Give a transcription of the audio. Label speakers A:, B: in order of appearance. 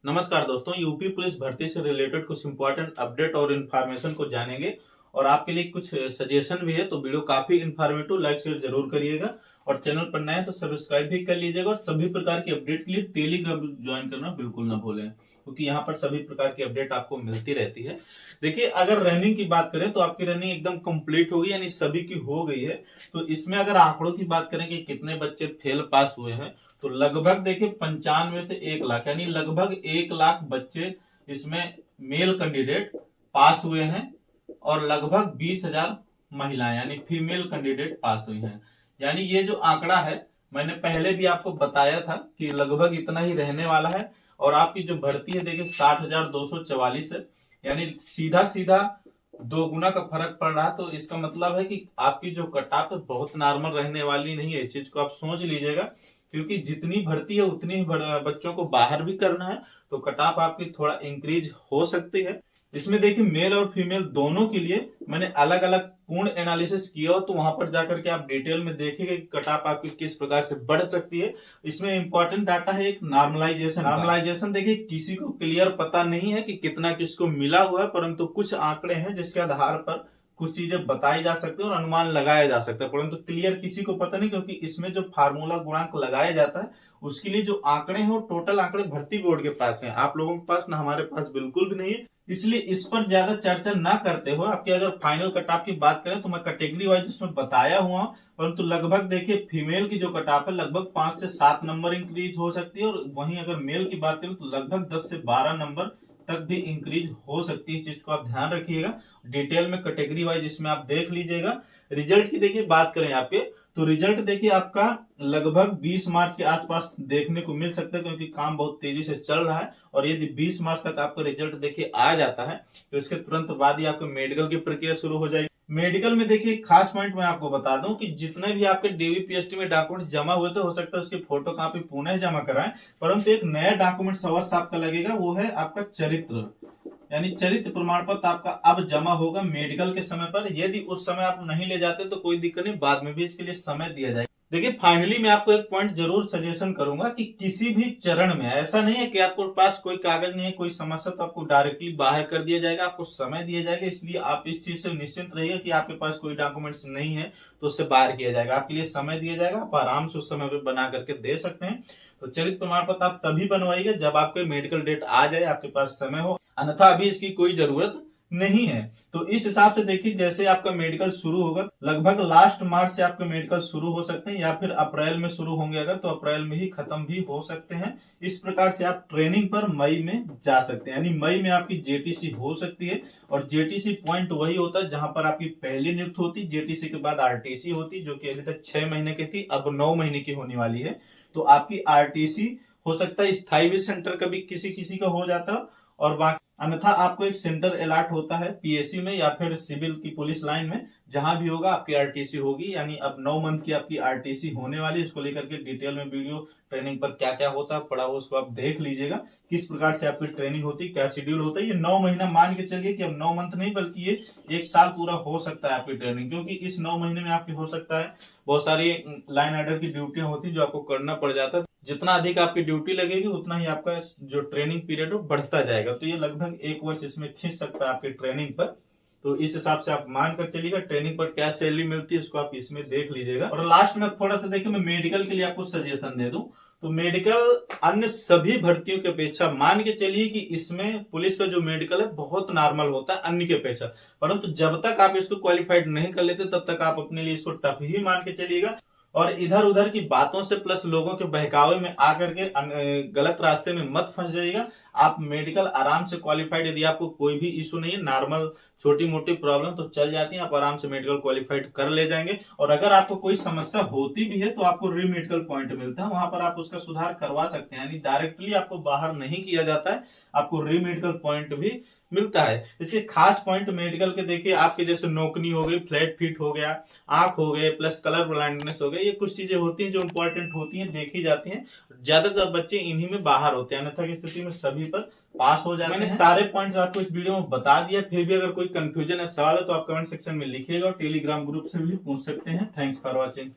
A: नमस्कार दोस्तों, UP police भर्ती से रिलेटेड कुछ इंपॉर्टेंट अपडेट और इन्फॉर्मेशन को जानेंगे और आपके लिए कुछ सजेशन भी है। तो वीडियो काफी इन्फॉर्मेटिव, लाइक शेयर जरूर करिएगा और चैनल पर नए हैं तो सब्सक्राइब भी कर लीजिएगा और सभी प्रकार की अपडेट के लिए टेलीग्राम ज्वाइन करना बिल्कुल ना भूलें, क्योंकि यहाँ पर सभी प्रकार की अपडेट आपको मिलती रहती है। देखिए, अगर रनिंग की बात करें तो आपकी रनिंग एकदम कंप्लीट होगी, यानी सभी की हो गई है। तो इसमें अगर आंकड़ों की बात करें कि कितने बच्चे फेल पास हुए हैं, तो लगभग देखिए 95 से 1 लाख, यानी लगभग 1 लाख बच्चे इसमें मेल कैंडिडेट पास हुए हैं और लगभग 20,000 महिलाएं यानी फीमेल कैंडिडेट पास हुई हैं। यानी ये जो आंकड़ा है, मैंने पहले भी आपको बताया था कि लगभग इतना ही रहने वाला है। और आपकी जो भर्ती है देखिए 60,244 है, यानी सीधा सीधा 2 गुना का फर्क पड़ रहा है। तो इसका मतलब है कि आपकी जो कट ऑफ है बहुत नॉर्मल रहने वाली नहीं है। इस चीज को आप सोच लीजिएगा, क्योंकि जितनी भर्ती है उतनी ही बच्चों को बाहर भी करना है, तो कट ऑफ आपकी थोड़ा इंक्रीज हो सकती है। इसमें देखिए मेल और फीमेल दोनों के लिए मैंने अलग अलग पूर्ण एनालिसिस किया हो, तो वहां पर जाकर के आप डिटेल में देखेंगे कि कट ऑफ आपकी किस प्रकार से बढ़ सकती है। इसमें इंपॉर्टेंट डाटा है एक नॉर्मलाइजेशन देखिए किसी को क्लियर पता नहीं है कि कितना किसको मिला हुआ है, परंतु कुछ आंकड़े हैं जिसके आधार पर कुछ चीजें बताई जा सकती है और अनुमान लगाया जा सकता है, परंतु क्लियर किसी को पता नहीं, क्योंकि इसमें जो फार्मूला गुणांक लगाया जाता है उसके लिए जो आंकड़े हैं वो टोटल आंकड़े भर्ती बोर्ड के पास हैं, आप लोगों के पास ना, हमारे पास बिल्कुल भी नहीं है। इसलिए इस पर ज्यादा चर्चा ना करते हुए आपकी अगर फाइनल कट ऑफ की बात करें तो मैं कैटेगरी वाइज उसमें बताया हुआ, परंतु लगभग देखिए फीमेल की जो कट ऑफ है लगभग 5 से 7 नंबर इंक्रीज हो सकती है, और वहीं अगर मेल की बात करें तो लगभग 10 से 12 नंबर तक भी इंक्रीज हो सकती है। इस चीज को आप ध्यान रखिएगा, डिटेल में कैटेगरी वाइज इसमें आप देख लीजिएगा। रिजल्ट की देखिए बात करें आपके, तो रिजल्ट देखिए आपका लगभग 20 मार्च के आसपास देखने को मिल सकता है, क्योंकि काम बहुत तेजी से चल रहा है। और यदि 20 मार्च तक आपका रिजल्ट देखिए आ जाता है तो इसके तुरंत बाद ही आपके मेडिकल की प्रक्रिया शुरू हो जाएगी। मेडिकल में देखिए खास पॉइंट मैं आपको बता दूं कि जितने भी आपके डीवीपीएसटी में डॉक्यूमेंट्स जमा हुए थे, हो सकता है उसकी फोटो कॉपी पुनः जमा कराएं, परंतु एक नया डॉक्यूमेंट अवश्य आपका लगेगा, वो है आपका चरित्र, यानी चरित्र प्रमाण पत्र आपका अब जमा होगा मेडिकल के समय पर। यदि उस समय आप नहीं ले जाते तो कोई दिक्कत नहीं, बाद में भी इसके लिए समय दिया जाएगा। देखिए फाइनली मैं आपको एक पॉइंट जरूर सजेशन करूंगा कि किसी भी चरण में ऐसा नहीं है कि आपको पास कोई कागज नहीं है, कोई समस्या, तो आपको डायरेक्टली बाहर कर दिया जाएगा, आपको समय दिया जाएगा। इसलिए आप इस चीज से निश्चिंत रहिए कि आपके पास कोई डॉक्यूमेंट्स नहीं है तो उससे बाहर किया जाएगा, आपके लिए समय दिया जाएगा, आप आराम से उस समय पे बना करके दे सकते हैं। तो चरित्र प्रमाण पत्र आप तभी बनवाइएगा जब आपके मेडिकल डेट आ जाए, आपके पास समय हो, अन्यथा अभी इसकी कोई जरूरत नहीं है। तो इस हिसाब से देखिए जैसे आपका मेडिकल शुरू होगा, लगभग लास्ट मार्च से आपके मेडिकल शुरू हो सकते हैं, या फिर अप्रैल में शुरू होंगे अगर, तो अप्रैल में ही खत्म भी हो सकते हैं। इस प्रकार से आप ट्रेनिंग पर मई में जा सकते हैं, यानी मई में आपकी जेटीसी हो सकती है। और जेटीसी पॉइंट वही होता है जहां पर आपकी पहली नियुक्ति होती, जेटीसी के बाद आरटीसी होती, जो कि अभी तक 6 महीने की थी, अब 9 महीने की होने वाली है। तो आपकी आरटीसी हो सकता है स्थायी भी सेंटर कभी किसी किसी का हो जाता है, और बाकी अन्यथा आपको एक सेंटर अलॉट होता है पीएससी में या फिर सिविल की पुलिस लाइन में, जहां भी होगा आपकी आरटीसी होगी। यानी अब 9 मंथ की आपकी आरटीसी होने वाली, इसको लेकर के डिटेल में वीडियो ट्रेनिंग पर क्या क्या होता है पड़ा हो, उसको आप देख लीजिएगा किस प्रकार से आपकी ट्रेनिंग होती है, क्या शेड्यूल होता है। ये 9 महीना मान के चलिए कि अब 9 मंथ नहीं बल्कि ये 1 साल पूरा हो सकता है आपकी ट्रेनिंग, क्योंकि इस 9 महीने में आपकी हो सकता है बहुत सारी लाइन ऑर्डर की ड्यूटियां होती जो आपको करना पड़ जाता है। जितना अधिक आपकी ड्यूटी लगेगी उतना ही आपका जो ट्रेनिंग पीरियड बढ़ता जाएगा, तो ये लगभग 1 वर्ष इसमें खींच सकता है आपकी ट्रेनिंग पर। तो इस हिसाब से आप मान कर चलिएगा ट्रेनिंग पर क्या सैलरी मिलती है उसको आप इसमें देख लीजिएगा। और लास्ट में थोड़ा सा देखिए, मैं मेडिकल के लिए आपको सजेशन दे दूं, तो मेडिकल अन्य सभी भर्तियों की अपेक्षा मान के चलिए कि इसमें पुलिस का जो मेडिकल है बहुत नॉर्मल होता है अन्य की अपेक्षा, परंतु जब तक आप इसको क्वालिफाइड नहीं कर लेते तब तक आप अपने लिए इसको टफ ही मान के चलिएगा। और इधर उधर की बातों से प्लस लोगों के बहकावे में आकर के गलत रास्ते में मत फंस जाइएगा। आप मेडिकल आराम से क्वालिफाइड, यदि आपको कोई भी इशू नहीं है, नॉर्मल छोटी मोटी प्रॉब्लम तो चल जाती है, आप आराम से मेडिकल क्वालिफाइड कर ले जाएंगे। और अगर आपको कोई समस्या होती भी है तो आपको री मेडिकल पॉइंट मिलता है, वहां पर आप उसका सुधार करवा सकते हैं, यानी डायरेक्टली आपको बाहर नहीं किया जाता है, आपको री मेडिकल पॉइंट भी मिलता है। इसके खास पॉइंट मेडिकल के देखिए, आपके जैसे नोकनी हो गई, फ्लैट फीट हो गया, आंख हो गए, प्लस कलर ब्लाइंडनेस हो गया, ये कुछ चीजें होती हैं जो इंपॉर्टेंट होती हैं, देखी जाती हैं। ज्यादातर बच्चे इन्हीं में बाहर होते हैं, अन्यथा की स्थिति में सभी पर पास हो जाते हैं। मैंने सारे पॉइंट्स आपको इस वीडियो में बता दिया, फिर भी अगर कोई कंफ्यूजन है, सवाल है, तो आप कमेंट सेक्शन में लिखिएगा और टेलीग्राम ग्रुप से भी पूछ सकते हैं। Thanks for watching.